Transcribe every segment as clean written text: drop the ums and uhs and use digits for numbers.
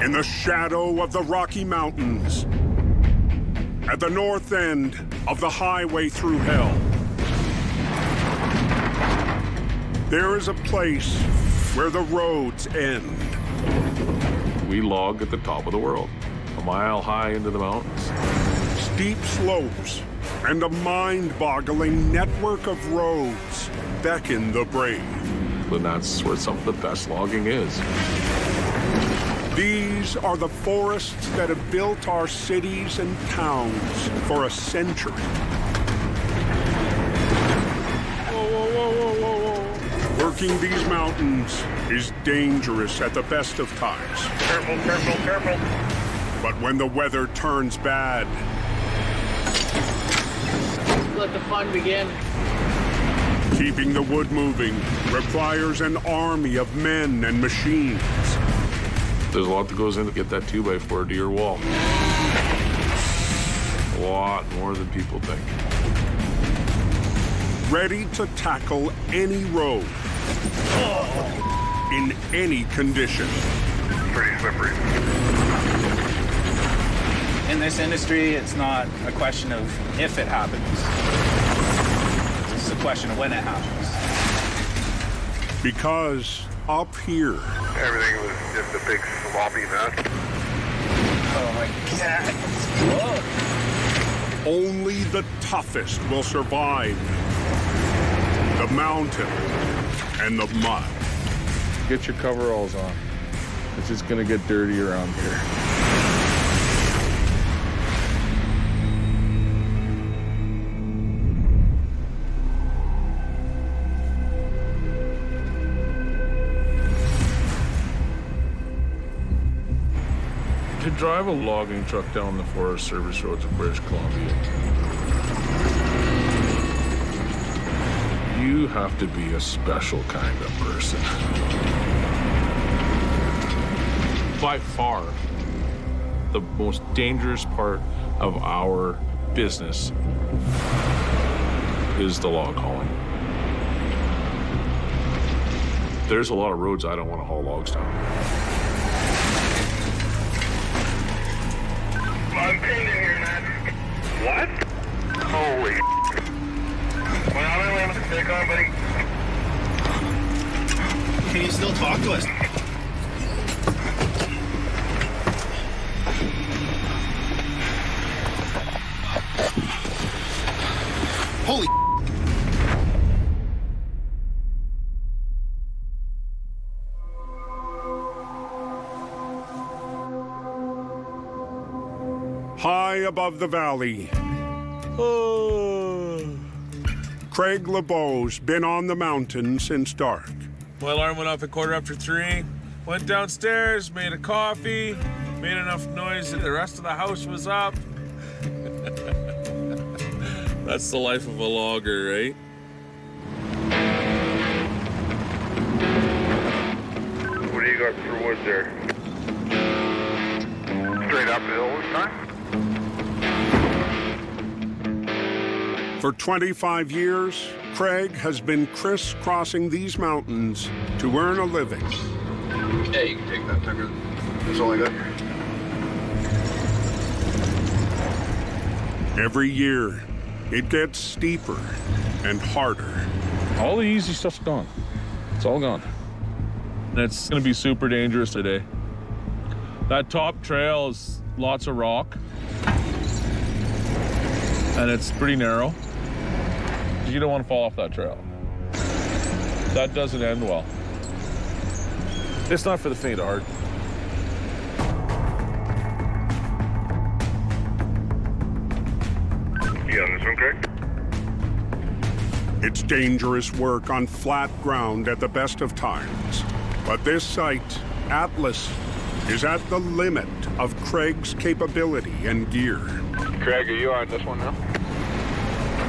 in the shadow of the Rocky Mountains, at the north end of the highway through hell, there is a place where the roads end. We log at the top of the world, a mile high into the mountains. Steep slopes and a mind-boggling network of roads beckon the brave. And that's where some of the best logging is. These are the forests that have built our cities and towns for a century. Whoa, whoa, whoa, whoa, whoa, whoa. Working these mountains is dangerous at the best of times. Careful, careful, careful. But when the weather turns bad, let the fun begin. keeping the wood moving requires an army of men and machines. There's a lot that goes in to get that 2x4 to your wall. A lot more than people think. Ready to tackle any road in any condition. Pretty slippery. In this industry, it's not a question of if it happens. It's a question of when it happens. Because up here, Everything was just a big sloppy mess. Oh my God. Whoa. only the toughest will survive the mountain and the mud. Get your coveralls on. It's just gonna get dirty around here. To drive a logging truck down the Forest Service roads of British Columbia, you have to be a special kind of person. By far, the most dangerous part of our business is the log hauling. There's a lot of roads I don't want to haul logs down. I'm pinned in here, man. What? Holy. Well, I'm gonna have to stick on, buddy. Can you still talk to us? Holy. High above the valley, Craig Lebeau's been on the mountain since dark. My alarm went off at 3:15. Went downstairs, made a coffee, made enough noise that the rest of the house was up. That's the life of a logger, right? What do you got for wood there? Straight uphill this time? For 25 years, Craig has been crisscrossing these mountains to earn a living. Yeah, you can take that, Tucker. That's all I got here. Every year, it gets steeper and harder. All the easy stuff's gone. It's all gone. And it's going to be super dangerous today. That top trail is lots of rock. And it's pretty narrow. You don't want to fall off that trail. That doesn't end well. It's not for the faint of heart. You on this one, Craig? It's dangerous work on flat ground at the best of times. But this site, Atlas, is at the limit of Craig's capability and gear. Craig, are you on this one now?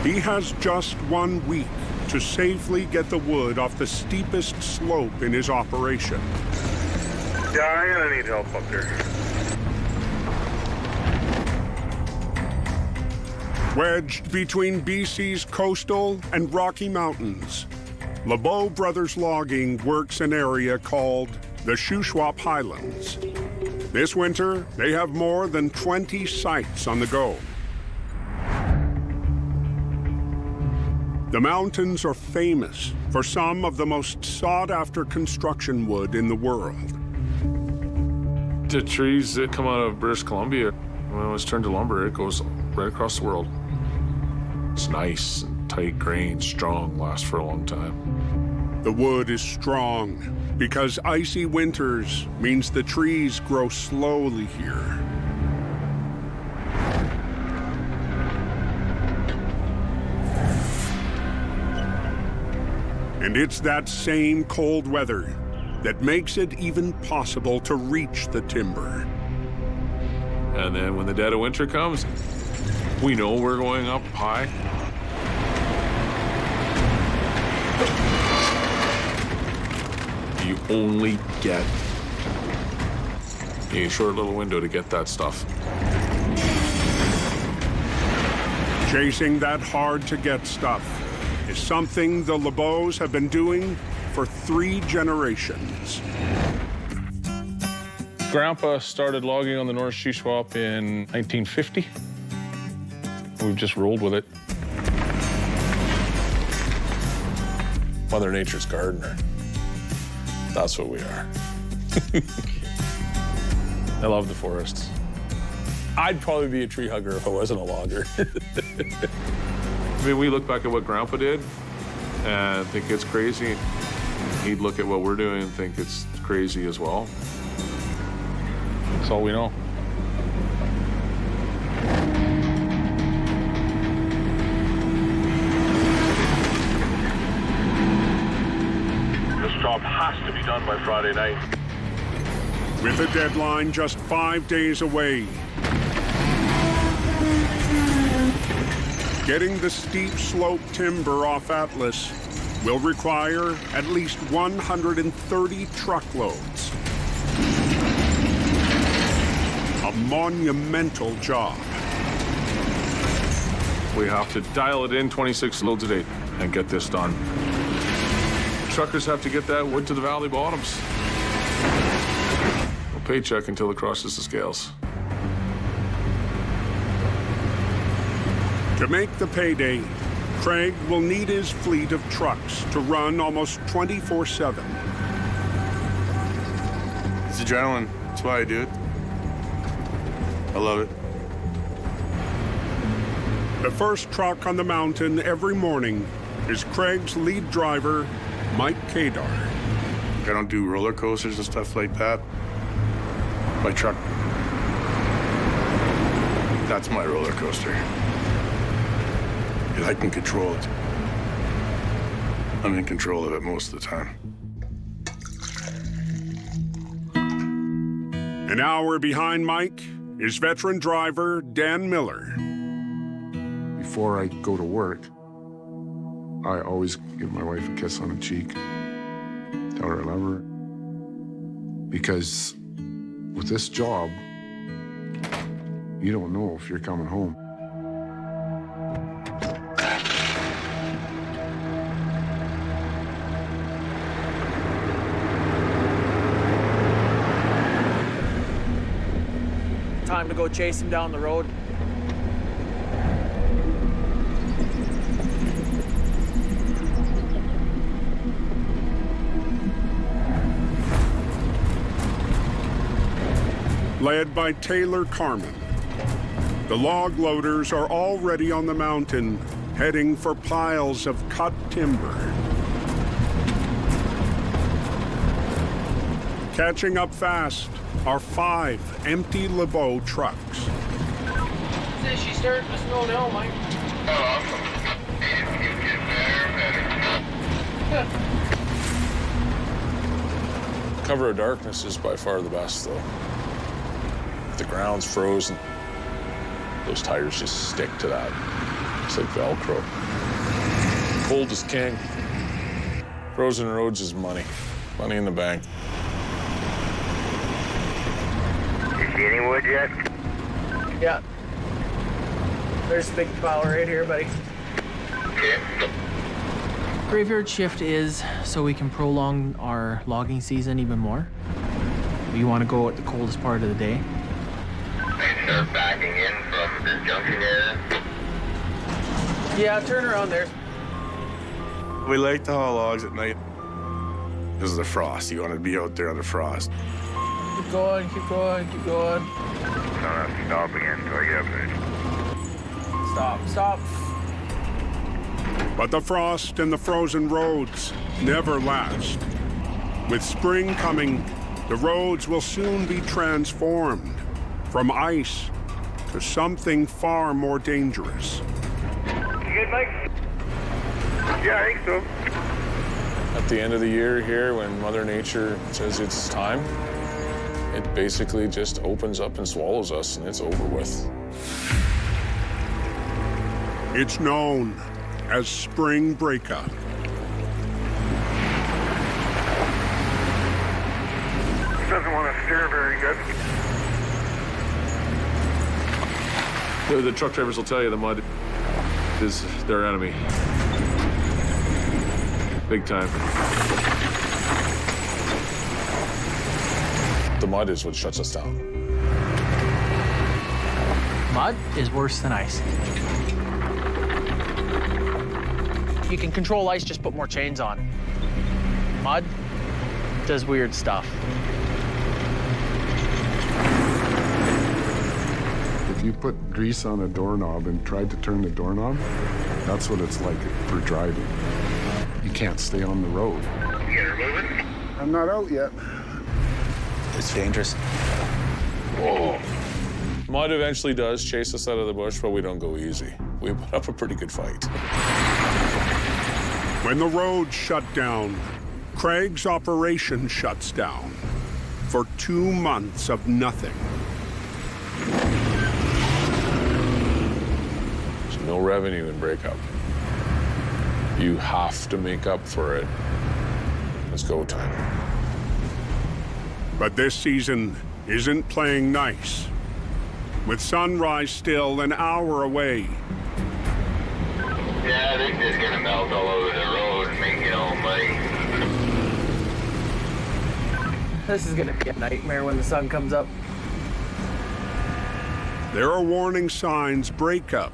He has just 1 week to safely get the wood off the steepest slope in his operation. Yeah, I'm gonna need help up there. Wedged between BC's coastal and Rocky Mountains, Lebeau Brothers Logging works an area called the Shuswap Highlands. This winter, they have more than 20 sites on the go. The mountains are famous for some of the most sought-after construction wood in the world. The trees that come out of British Columbia, when it's turned to lumber, it goes right across the world. It's nice and tight grain, strong, lasts for a long time. The wood is strong because icy winters means the trees grow slowly here. And it's that same cold weather that makes it even possible to reach the timber. And then when the dead of winter comes, we know we're going up high. You only get a short little window to get that stuff. Chasing that hard-to-get stuff is something the Lebeaus have been doing for 3 generations. Grandpa started logging on the North Shuswap in 1950. We've just rolled with it. Mother Nature's gardener. That's what we are. I love the forests. I'd probably be a tree hugger if I wasn't a logger. I mean, we look back at what Grandpa did and think it's crazy. He'd look at what we're doing and think it's crazy as well. That's all we know. This job has to be done by Friday night. With a deadline just 5 days away, getting the steep slope timber off Atlas will require at least 130 truckloads. A monumental job. We have to dial it in 26 loads a day and get this done. Truckers have to get that wood to the valley bottoms. No paycheck until it crosses the scales. To make the payday, Craig will need his fleet of trucks to run almost 24/7. It's adrenaline. That's why I do it. I love it. The first truck on the mountain every morning is Craig's lead driver, Mike Kadar. I don't do roller coasters and stuff like that. My truck, that's my roller coaster. I can control it. I'm in control of it most of the time. An hour behind Mike is veteran driver Dan Miller. Before I go to work, I always give my wife a kiss on the cheek, tell her I love her. Because with this job, you don't know if you're coming home. Time to go chase him down the road. Led by Taylor Carmen, the log loaders are already on the mountain, heading for piles of cut timber. Catching up fast are 5 empty Lebeau trucks. Says she's starting to snow now, Mike. Oh, awesome. You get better. Cover of darkness is by far the best, though. If the ground's frozen, those tires just stick to that. It's like Velcro. Cold is king. Frozen roads is money. Money in the bank. You see any wood yet? Yeah. There's a big pile right here, buddy. Okay. Graveyard shift is so we can prolong our logging season even more. You want to go at the coldest part of the day? They start backing in from this junction area. Yeah, turn around there. We like to haul logs at night. This is the frost. You want to be out there on the frost. Keep going, keep going, keep going. Stop again until I get up there. Stop, stop. But the frost and the frozen roads never last. With spring coming, the roads will soon be transformed from ice to something far more dangerous. You good, Mike? Yeah, I think so. At the end of the year here, when Mother Nature says it's time, it basically just opens up and swallows us, and it's over with. It's known as spring breakup. Doesn't want to steer very good. The truck drivers will tell you the mud is their enemy. Big time. The mud is what shuts us down. Mud is worse than ice. You can control ice, just put more chains on. Mud does weird stuff. If you put grease on a doorknob and tried to turn the doorknob, that's what it's like for driving. You can't stay on the road. You guys are moving? I'm not out yet. It's dangerous. Whoa. Mud eventually does chase us out of the bush, but we don't go easy. We put up a pretty good fight. When the roads shut down, Craig's operation shuts down for 2 months of nothing. There's no revenue in breakup. You have to make up for it. It's go time. But this season isn't playing nice. With sunrise still an hour away, Yeah, I think it's gonna melt all over the road and make it all muddy. This is gonna be a nightmare when the sun comes up. there are warning signs breakup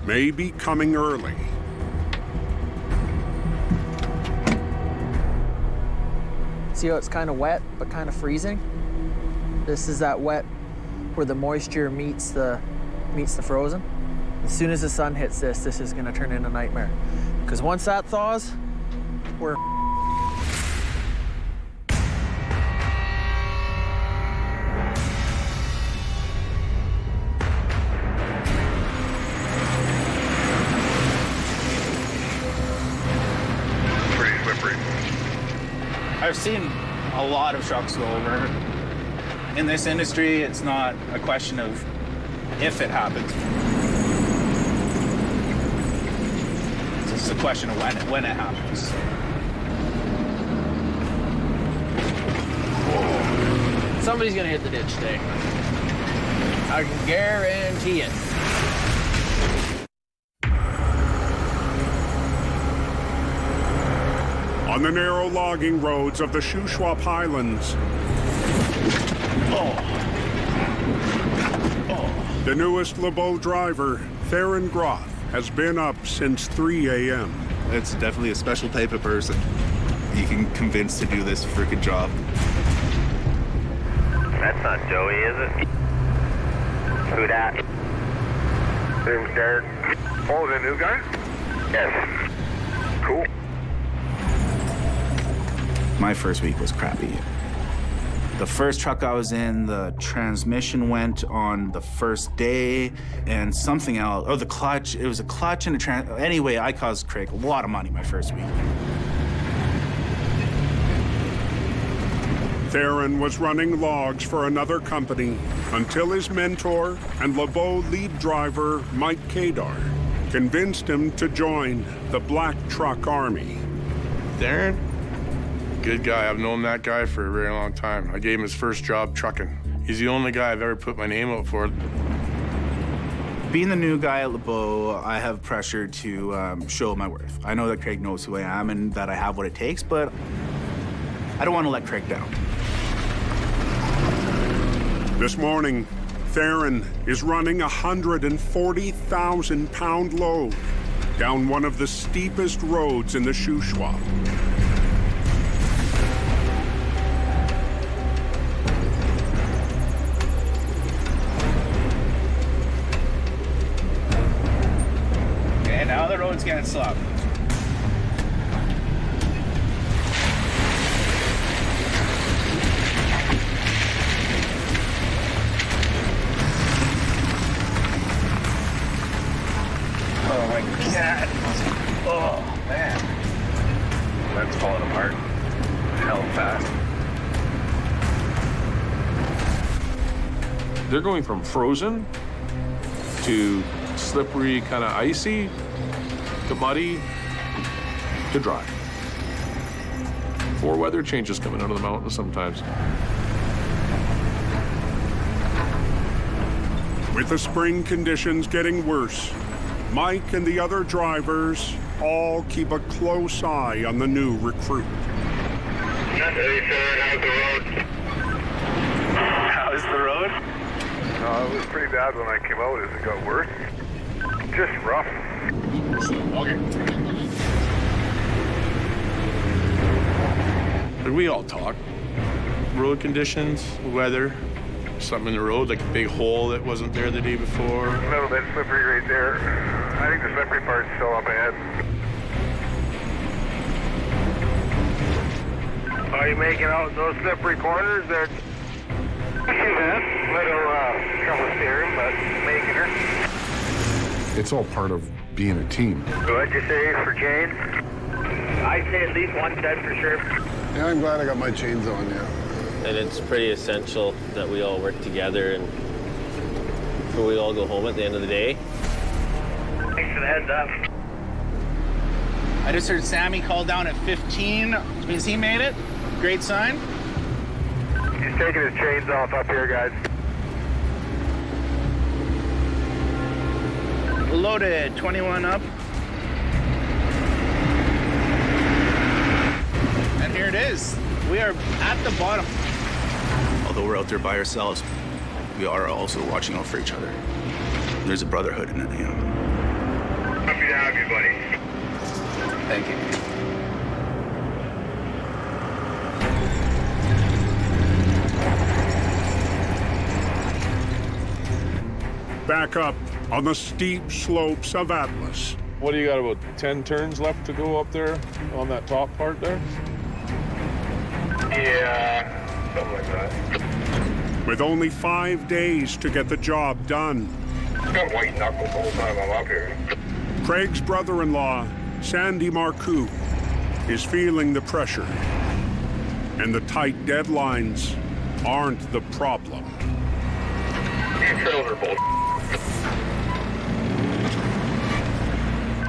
may be coming early. See how it's kind of wet, but kind of freezing? This is that wet where the moisture meets the frozen. As soon as the sun hits this is gonna turn into a nightmare. Because once that thaws, we're Pretty slippery. I've seen a lot of trucks go over. In this industry, it's not a question of if it happens. It's just a question of when it happens. somebody's gonna hit the ditch today. I can guarantee it. On the narrow logging roads of the Shuswap Highlands, the newest Lebeau driver, Theron Groth, has been up since 3 a.m. It's definitely a special type of person you can convince to do this freaking job. That's not Joey, is it? Who dat? Name's Derek. Oh, the new guy? Yes. Cool. My first week was crappy. The first truck I was in, the transmission went on the first day, and something else. Oh, the clutch. It was a clutch and a Anyway, I caused Craig a lot of money my first week. Theron was running logs for another company until his mentor and Lebeau lead driver, Mike Kadar, convinced him to join the Black Truck Army. Darren? Good guy. I've known that guy for a very long time. I gave him his first job trucking. He's the only guy I've ever put my name out for. Being the new guy at Lebeau, I have pressure to show my worth. I know that Craig knows who I am and that I have what it takes, but I don't want to let Craig down. This morning, Theron is running a 140,000-pound load down one of the steepest roads in the Shuswap. Okay, now the road's getting sloppy. Oh my God. Oh man. That's falling apart. Hell fast. They're going from frozen to slippery, kind of icy, to muddy, to dry. 4 weather changes coming out of the mountains sometimes. With the spring conditions getting worse, Mike and the other drivers all keep a close eye on the new recruit. Hey, sir, how's the road? How's the road? It was pretty bad when I came out as it got worse. Just rough. Okay. We all talk. Road conditions, weather, something in the road, like a big hole that wasn't there the day before. A little bit slippery right there. I think the slippery part's still up ahead. Are you making out those slippery corners there? Little trouble steering, but making her. It's all part of being a team. What'd you say for chains? I'd say at least one set for sure. Yeah, I'm glad I got my chains on, yeah. And it's pretty essential that we all work together and before we all go home at the end of the day. Thanks for the heads up. I just heard Sammy call down at 15. Which means he made it. Great sign. He's taking his chains off up here, guys. Loaded, 21 up. And here it is. We are at the bottom. Although we're out there by ourselves, we are also watching out for each other. There's a brotherhood in it, you know. Happy to have you, buddy. Thank you. Back up on the steep slopes of Atlas. What do you got, about 10 turns left to go up there on that top part there? Yeah, something like that. With only 5 days to get the job done. Got white knuckles the whole time I'm up here. Craig's brother-in-law, Sandy Marcoux, is feeling the pressure. And the tight deadlines aren't the problem. These trails are bull.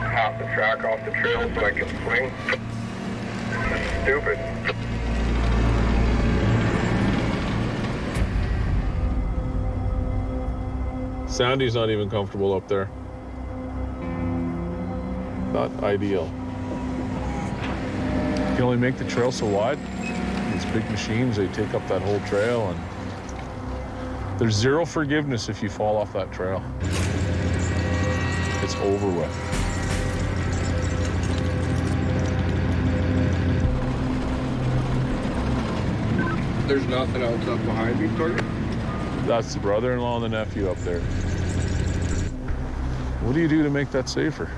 Half the track off the trail so I can swing. This is stupid. Sandy's not even comfortable up there. Not ideal. You can only make the trail so wide. These big machines, they take up that whole trail, and there's zero forgiveness if you fall off that trail. It's over with. There's nothing else up behind me, Carter? That's the brother-in-law and the nephew up there. What do you do to make that safer?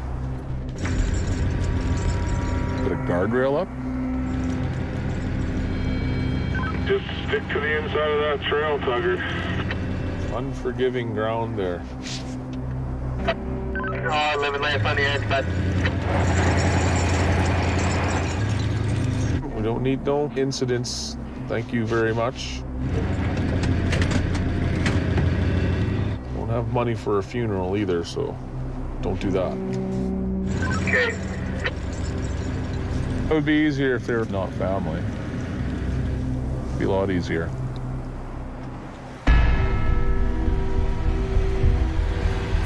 Put a guardrail up? Just stick to the inside of that trail, Tugger. Unforgiving ground there. Oh, living life on the edge, bud. We don't need no incidents. Thank you very much. Don't have money for a funeral either, so don't do that. Okay. It would be easier if they're not family. It'd be a lot easier.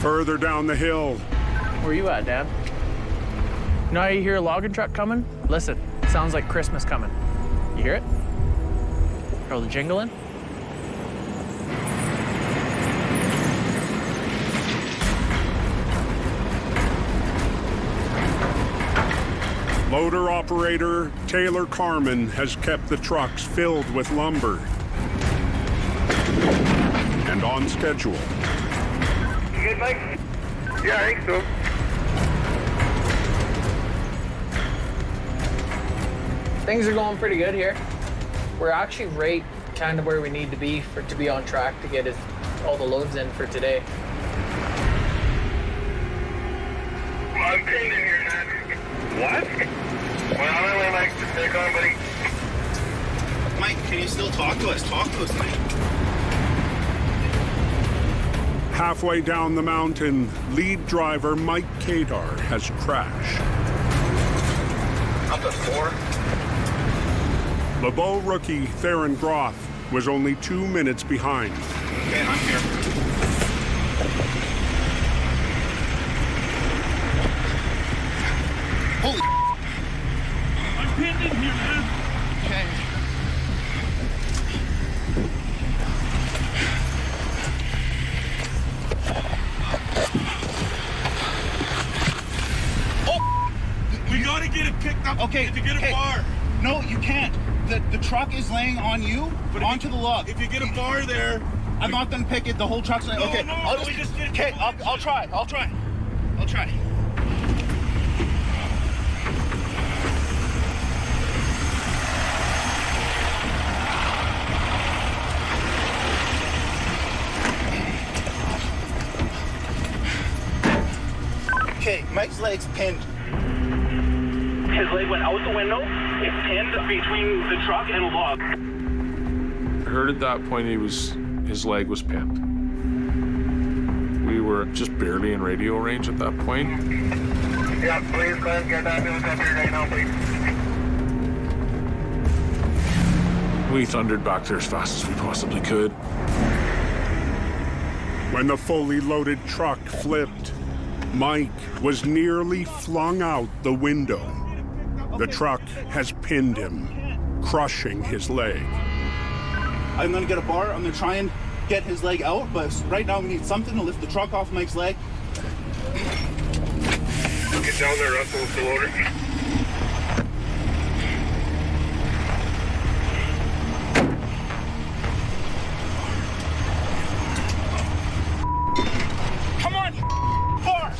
Further down the hill. Where you at, Dad? You know how you hear a logging truck coming? Listen, it sounds like Christmas coming. You hear it? Hear the jingling? Loader operator Taylor Carmen has kept the trucks filled with lumber and on schedule. You good, Mike? Yeah, I think so. Things are going pretty good here. We're actually right kind of where we need to be to be on track to get all the loads in for today. I'm pinned in here, man. What? Well, I'm really like to stick on, buddy. Mike, can you still talk to us? Talk to us, Mike. Halfway down the mountain, lead driver Mike Kadar has crashed. Up at 4. Lebeau rookie Theron Groff was only 2 minutes behind. Okay, I'm here. Holy I'm pinned in here, man. Okay. Oh! We gotta get it picked up. Okay, to get a bar. No, you can't. The truck is laying on you, but onto the log. If you get a bar there, I'm not gonna pick it. The whole truck's laying. Okay, I'll try. I'll try. Okay, Mike's leg's pinned. His leg went out the window. It's pinned between the truck and a log. I heard at that point his leg was pinned. We were just barely in radio range at that point. Yeah, please go ahead and get that news up here right now, please. We thundered back there as fast as we possibly could. When the fully loaded truck flipped, Mike was nearly flung out the window. The truck has pinned him, crushing his leg. I'm gonna get a bar. I'm gonna try and get his leg out, but right now we need something to lift the truck off Mike's leg. Get down there, Russell, with the loader. Come on, bar!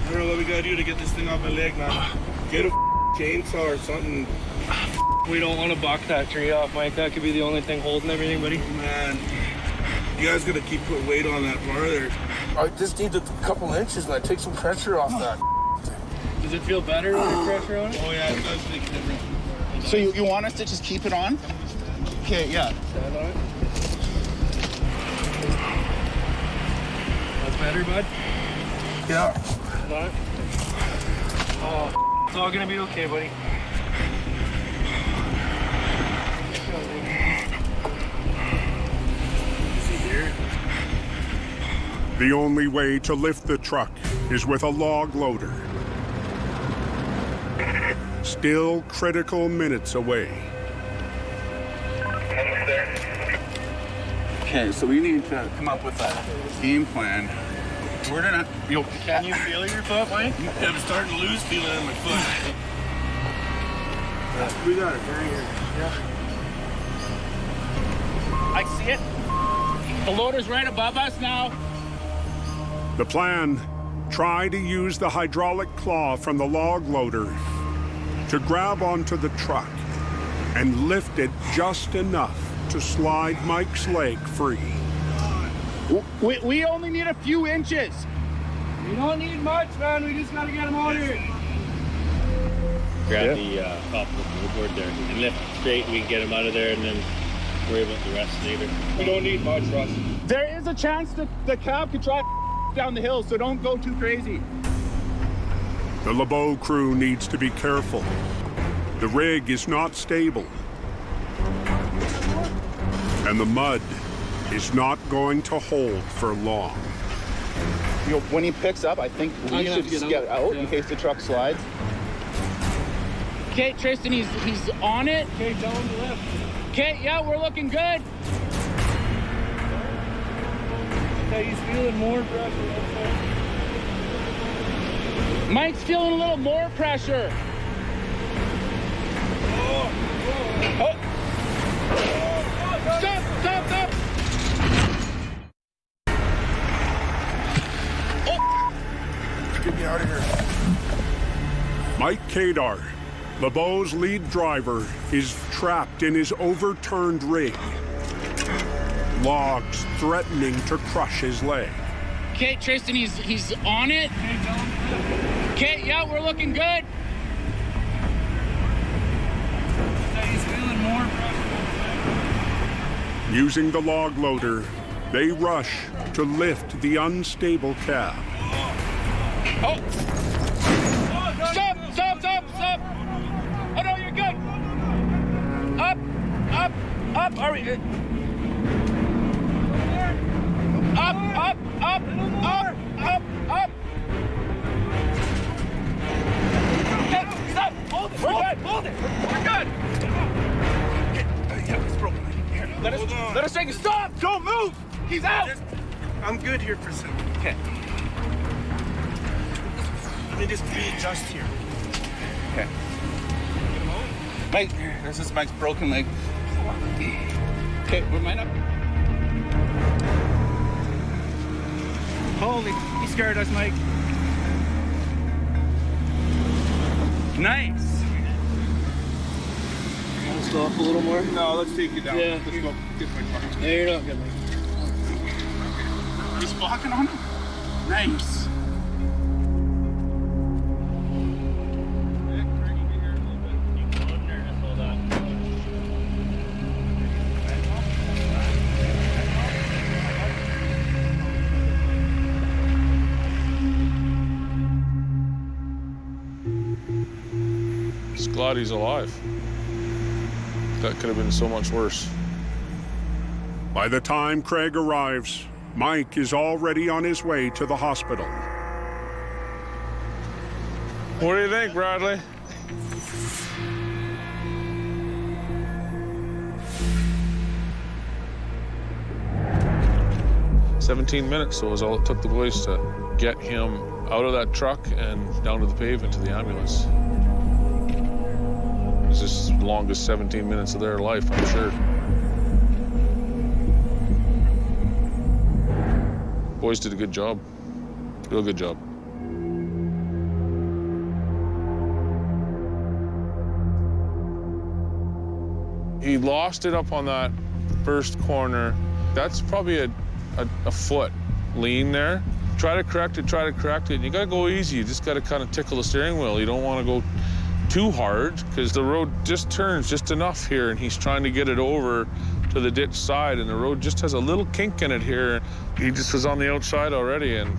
I don't know what we gotta do to get this thing off my leg, man. Get a chainsaw or something. We don't want to buck that tree off, Mike. That could be the only thing holding everything, buddy. Man, you guys gotta keep putting weight on that bar there. I just need a couple inches, man. Take some pressure off that. Does it feel better with the pressure on it? Oh yeah, it does make a difference. So you want us to just keep it on? Okay, yeah. Stand on it. That's better, bud? Yeah. Stand on it. Oh, it's all gonna be okay, buddy. The only way to lift the truck is with a log loader. Still critical minutes away. Okay, so we need to come up with a game plan. We're gonna. Can you feel your foot, Mike? Yeah, I'm starting to lose feeling in my foot. We got it right here. Yeah. I see it. The loader's right above us now. The plan, try to use the hydraulic claw from the log loader to grab onto the truck and lift it just enough to slide Mike's leg free. We only need a few inches. We don't need much, man. We just gotta get him out here. Grab the top of the board there and lift straight. We can get him out of there and then worry about the rest later. We don't need much, Russ. There is a chance that the cab could drive down the hill, so don't go too crazy. The Lebeau crew needs to be careful. The rig is not stable. And the mud is not going to hold for long. You know, when he picks up, I think we should just get out in case the truck slides. Okay, Tristan, he's on it. Okay, down the left. Okay, yeah, we're looking good. Okay, he's feeling more pressure. Mike's feeling a little more pressure. Oh. Stop, stop, stop. Get me out of here. Mike Kadar, Lebeau's lead driver, is trapped in his overturned rig. Logs threatening to crush his leg. Okay, Tristan, he's on it. Okay, yeah, we're looking good. He's feeling more pressure. Using the log loader, they rush to lift the unstable cab. Oh! Stop! Stop! Stop! Stop! Oh no, you're good. Up! Up! Up! Are we? Up! Up! Up! Up! Up! Up! Okay, stop! Hold it! We're good! Hold it! We're good! Yeah, it's broken. Here, Let us take a stop! don't move! He's out! I'm good here for a second. Okay. Let me just readjust here. Okay. Mike, this is Mike's broken leg. Okay, we're mine up. Holy, he scared us, Mike. Nice. Let's go up a little more. No, let's take you down. Yeah. Let's go get my truck. Yeah, you're not good, Mike. He's blocking on him. Nice. Just glad he's alive. That could have been so much worse. By the time Craig arrives, Mike is already on his way to the hospital. What do you think, Bradley? "17 minutes, so was all it took the boys to get him out of that truck and down to the pavement to the ambulance. It was just the longest 17 minutes of their life, I'm sure. Boys did a good job. Real good job. He lost it up on that first corner. That's probably a foot lean there. Try to correct it, and you gotta go easy. You just gotta kind of tickle the steering wheel. You don't wanna go too hard, because the road just turns just enough here, and he's trying to get it over to the ditch side, and the road just has a little kink in it here. He just was on the outside already, and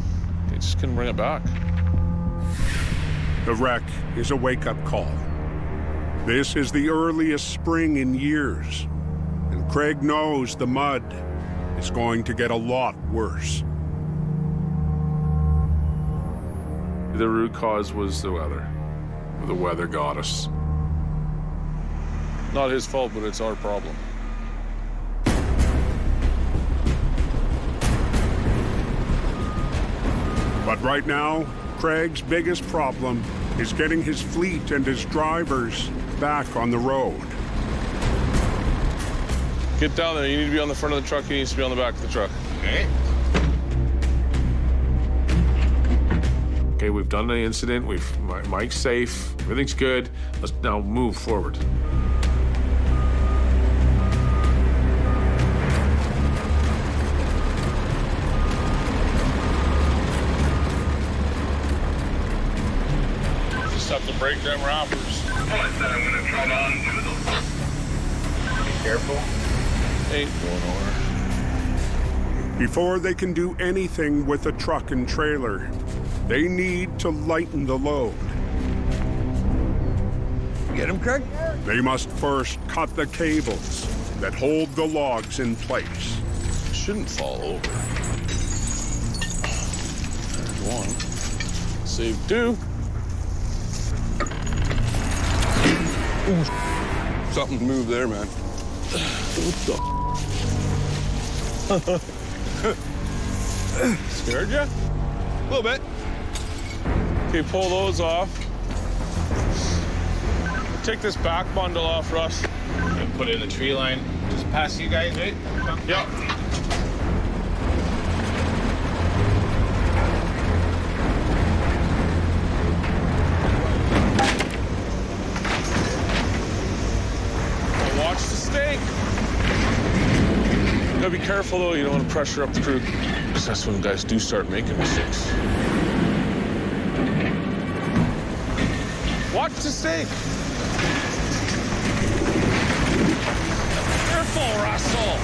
he just couldn't bring it back. The wreck is a wake-up call. This is the earliest spring in years, and Craig knows the mud is going to get a lot worse. The root cause was the weather. The weather got us. Not his fault, but it's our problem. But right now, Craig's biggest problem is getting his fleet and his drivers back on the road. Get down there. You need to be on the front of the truck. He needs to be on the back of the truck. Okay. Okay, we've done the incident. Mike's safe. Everything's good. Let's now move forward. Just have to break them wrappers. Oh, I said I'm going to try to undo them. Be careful. 8-1 Before they can do anything with the truck and trailer, they need to lighten the load. Get him, Craig? They must first cut the cables that hold the logs in place. shouldn't fall over. There's one. Save two. Ooh, something moved there, man. What the? Scared you? A little bit. Okay, pull those off. Take this back bundle off, Russ. And put it in the tree line. Just past you guys, right? Yep. Watch the stake. You gotta be careful though, you don't want to pressure up the crew. Because that's when guys do start making mistakes. Watch the stake. Careful, Russell.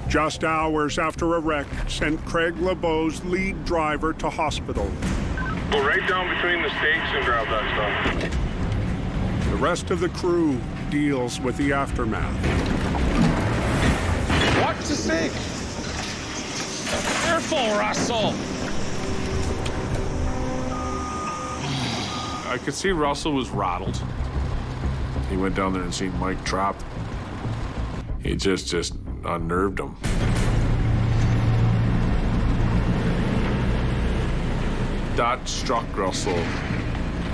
Just hours after a wreck sent Craig Lebeau's lead driver to hospital. Go right down between the stakes and grab that stuff. The rest of the crew deals with the aftermath. Watch the stake. Careful, Russell. I could see Russell was rattled. He went down there and seen Mike trapped. He just unnerved him. That struck Russell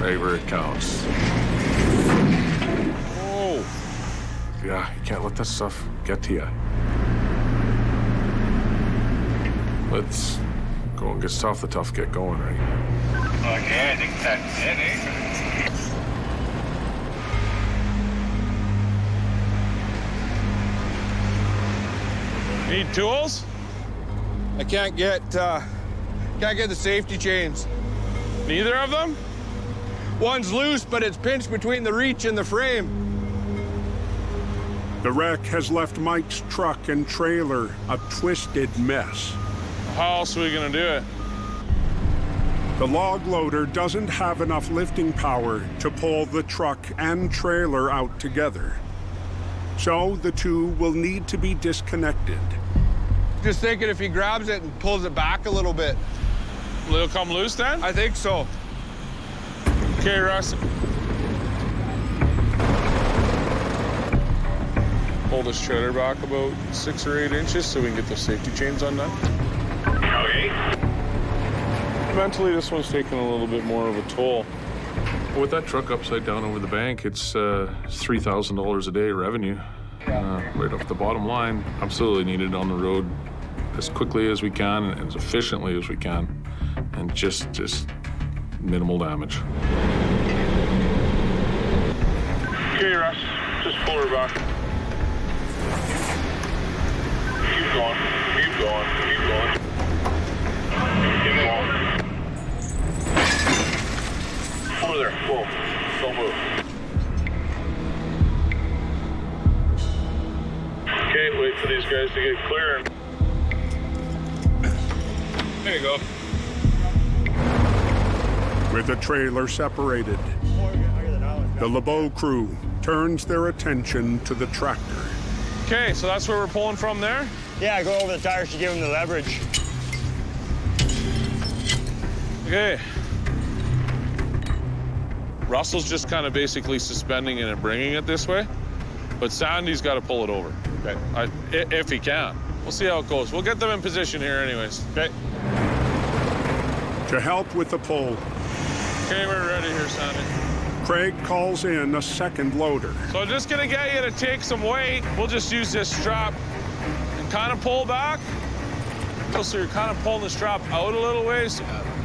right where it counts. Oh. Yeah, you can't let that stuff get to you. Let's go and get stuff the tough get going, right? Okay, I think that's it, Need tools? I can't get the safety chains. Neither of them? One's loose, but it's pinched between the reach and the frame. The wreck has left Mike's truck and trailer a twisted mess. How else are we gonna do it? The log loader doesn't have enough lifting power to pull the truck and trailer out together. So the two will need to be disconnected. Just thinking if he grabs it and pulls it back a little bit. Will it come loose then? I think so. Okay, Russ. Pull this trailer back about 6 or 8 inches so we can get those safety chains undone. Okay. Mentally, this one's taking a little bit more of a toll. With that truck upside down over the bank, it's $3,000 a day revenue. Right off the bottom line. Absolutely needed on the road as quickly as we can and as efficiently as we can. And just minimal damage. Okay, Russ, just pull her back. Keep going, keep going, keep going. Keep going. Over there, whoa, don't move. Okay, wait for these guys to get clear. There you go. With the trailer separated, the Lebeau crew turns their attention to the tractor. Okay, so that's where we're pulling from there? Yeah, go over the tires to give him the leverage. Okay. Russell's just kind of basically suspending it and bringing it this way, but Sandy's got to pull it over. Okay. If he can. We'll see how it goes. We'll get them in position here anyways. Okay. To help with the pull, Okay, we're ready here, Sandy. Craig calls in a second loader. So just gonna get you to take some weight. We'll just use this strap and kind of pull back. So you're kind of pulling the strap out a little ways.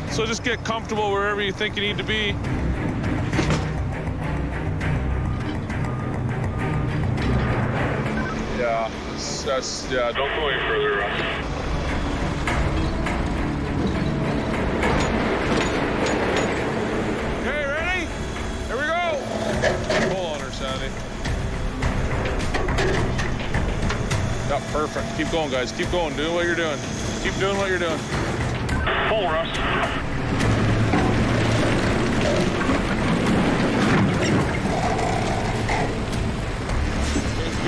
So just get comfortable wherever you think you need to be. Yeah, yeah, don't go any further, Russ. Okay, ready? Here we go. Pull on her, Sandy. Yep, perfect. Keep going, guys. Keep going. Doing what you're doing. Keep doing what you're doing. Pull, Russ.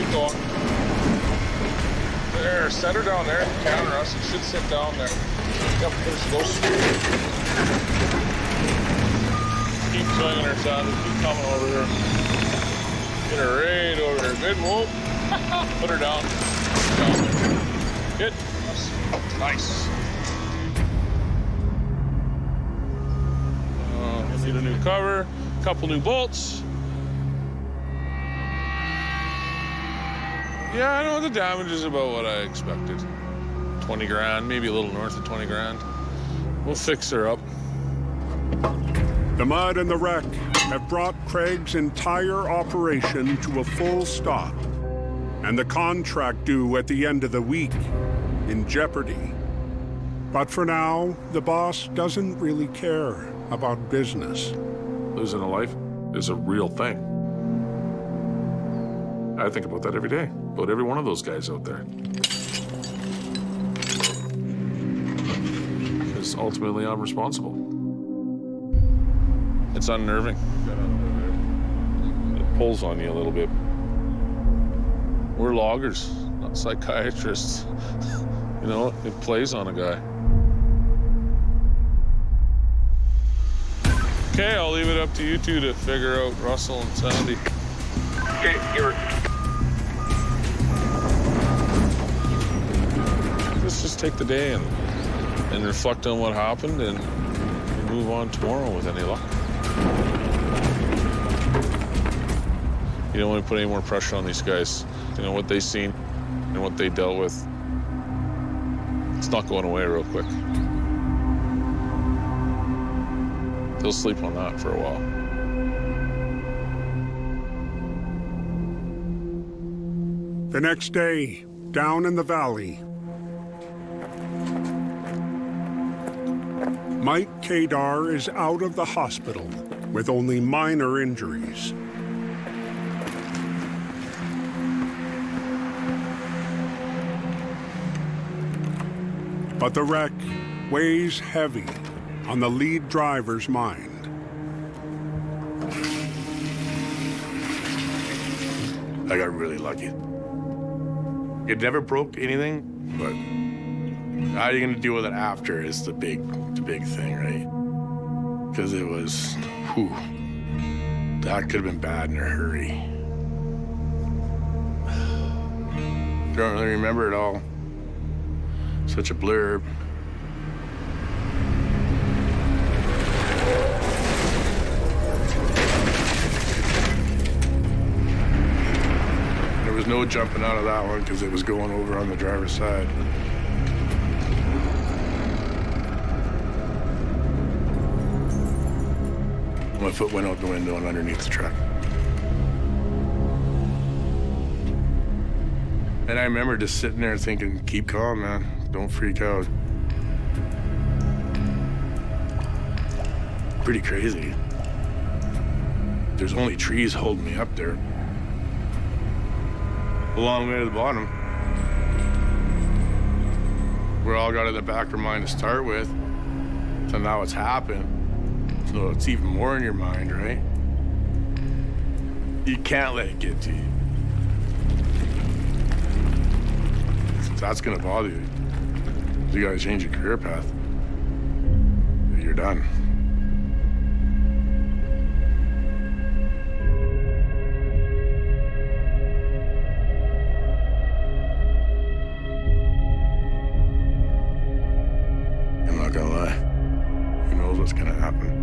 Keep going. There, set her down there. Counter us. It should sit down there. Yep, there's close. Keep swinging her, son. Keep coming over here. Get her right over here. Good whoop. Put her down. Down there. Good. Nice. Need a new cover, a couple new bolts. Yeah, I know the damage is about what I expected. 20 grand, maybe a little north of 20 grand. We'll fix her up. The mud and the wreck have brought Craig's entire operation to a full stop, and the contract due at the end of the week in jeopardy. But for now, the boss doesn't really care about business. Losing a life is a real thing. I think about that every day, about every one of those guys out there. Because ultimately I'm responsible. It's unnerving. It pulls on you a little bit. We're loggers, not psychiatrists. You know, it plays on a guy. Okay, I'll leave it up to you two to figure out Russell and Sandy. Okay, you're... Let's just take the day and reflect on what happened and move on tomorrow with any luck. You don't want to put any more pressure on these guys. You know, what they've seen and what they dealt with, it's not going away real quick. They'll sleep on that for a while. The next day, down in the valley, Mike Kadar is out of the hospital with only minor injuries. But the wreck weighs heavy on the lead driver's mind. I got really lucky. It never broke anything, but how are you gonna deal with it after is the big thing, right? Because it was, whew, that could have been bad in a hurry. Don't really remember it all. Such a blurb. There was no jumping out of that one because it was going over on the driver's side. My foot went out the window and underneath the truck. And I remember just sitting there thinking, keep calm, man. Don't freak out. Pretty crazy. There's only trees holding me up there. A long way to the bottom. We're all got in the back of our mind to start with. So now it's happened. So it's even more in your mind, right? You can't let it get to you. That's gonna bother you. You gotta change your career path. You're done. I'm not gonna lie. Who knows what's gonna happen?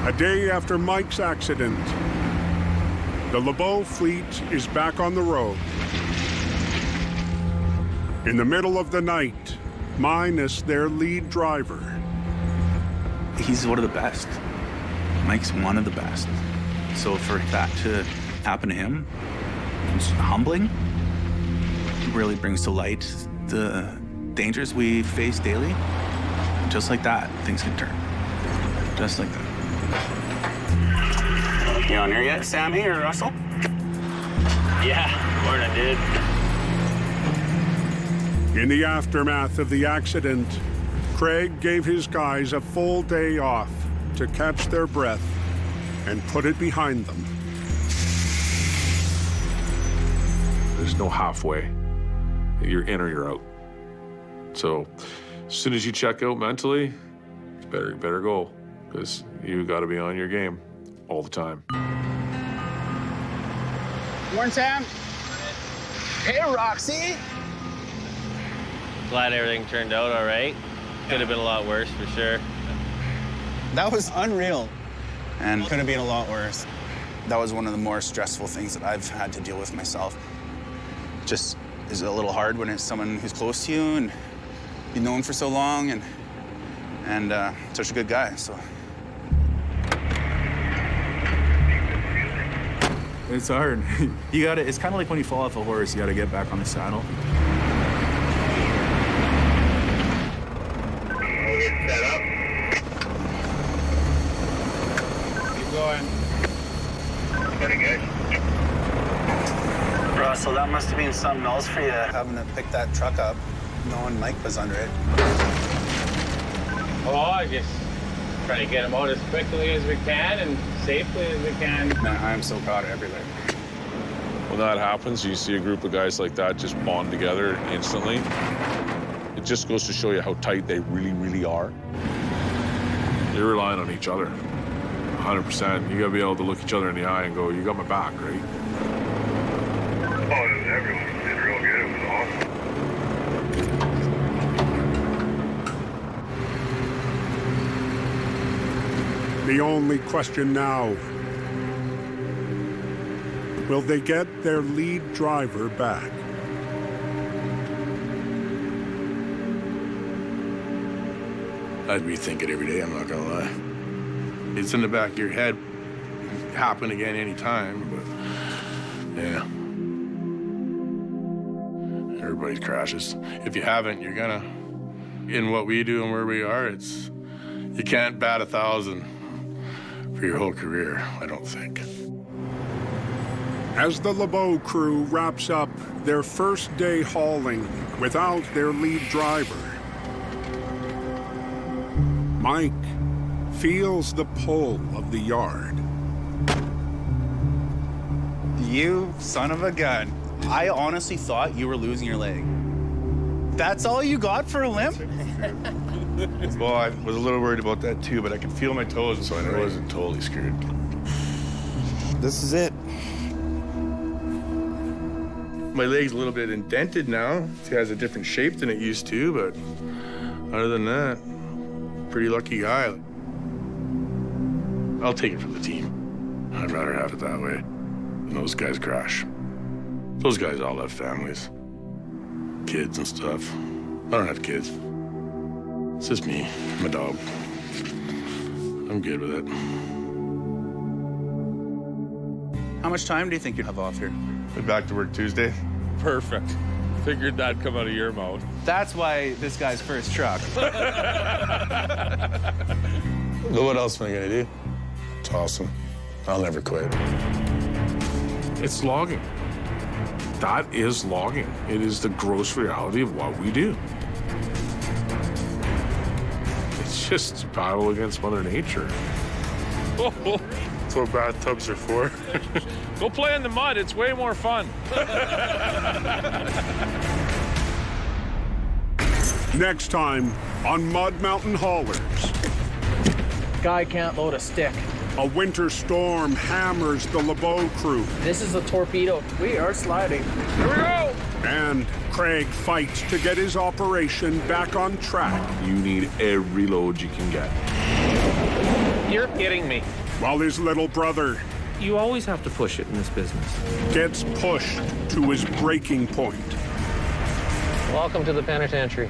A day after Mike's accident, the Lebeau fleet is back on the road. In the middle of the night, minus their lead driver. He's one of the best. Mike's one of the best. So for that to happen to him, it's humbling. It really brings to light the dangers we face daily. Just like that, things can turn. Just like that. You on there yet, Sammy or Russell? Yeah, morning, dude. In the aftermath of the accident, Craig gave his guys a full day off to catch their breath and put it behind them. There's no halfway. You're in or you're out. So as soon as you check out mentally, you better go, because you got to be on your game all the time. Morning, Sam. Hey, Roxy. Glad everything turned out all right. Could have been a lot worse for sure. That was unreal. And could have been a lot worse. That was one of the more stressful things that I've had to deal with myself. Just is a little hard when it's someone who's close to you and you've known for so long and such a good guy, so. It's hard. It's kind of like when you fall off a horse, you gotta get back on the saddle. Set up. Keep going. Very good. Russell, that must have been something else for you, having to pick that truck up, knowing Mike was under it. Oh, I just try to get them out as quickly as we can and safely as we can. Man, I'm so proud of everybody. When that happens, you see a group of guys like that just bond together instantly. It just goes to show you how tight they really, really are. You're relying on each other, 100%. You gotta be able to look each other in the eye and go, you got my back, right? Oh, everyone did real good. It was awesome. The only question now, will they get their lead driver back? I'd rethink it every day, I'm not gonna lie. It's in the back of your head. It can happen again anytime, but yeah. Everybody crashes. If you haven't, you're gonna. In what we do and where we are, you can't bat 1,000 for your whole career, I don't think. As the Lebeau crew wraps up their first day hauling without their lead driver, Mike feels the pull of the yard. You son of a gun. I honestly thought you were losing your leg. That's all you got for a limp? Well, I was a little worried about that too, but I could feel my toes, so I wasn't totally screwed. This is it. My leg's a little bit indented now. It has a different shape than it used to, but other than that, pretty lucky guy. I'll take it from the team. I'd rather have it that way than those guys crash. Those guys all have families, kids and stuff. I don't have kids. It's just me, my dog. I'm good with it. How much time do you think you have off here? Be back to work Tuesday. Perfect. Figured that'd come out of your mouth. That's why this guy's first truck. What else am I gonna do? It's awesome. I'll never quit. It's logging. That is logging. It is the gross reality of what we do. It's just a battle against Mother Nature. That's what bathtubs are for. Go play in the mud. It's way more fun. Next time on Mud Mountain Haulers. Guy can't load a stick. A winter storm hammers the Lebeau crew. This is a torpedo. We are sliding. Here we go. And Craig fights to get his operation back on track. You need every load you can get. You're kidding me. While his little brother You always have to push it in this business. gets pushed to his breaking point. Welcome to the penitentiary.